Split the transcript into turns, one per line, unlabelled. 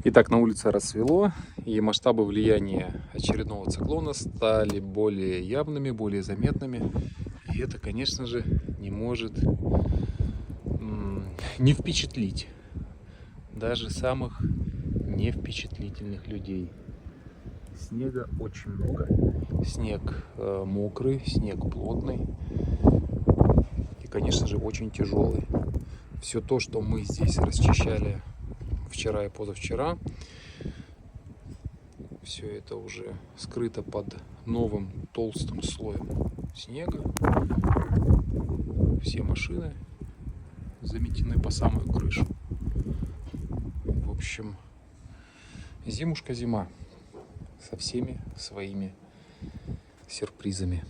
Итак, на улице рассвело, и масштабы влияния очередного циклона стали более явными, более заметными. И это, конечно же, не может не впечатлить даже самых невпечатлительных людей. Снега очень много. Снег мокрый, снег плотный и, конечно же, очень тяжелый. Все то, что мы здесь расчищали вчера и позавчера, все это уже скрыто под новым толстым слоем снега. Все машины заметены по самую крышу. В общем, зимушка зима со всеми своими сюрпризами.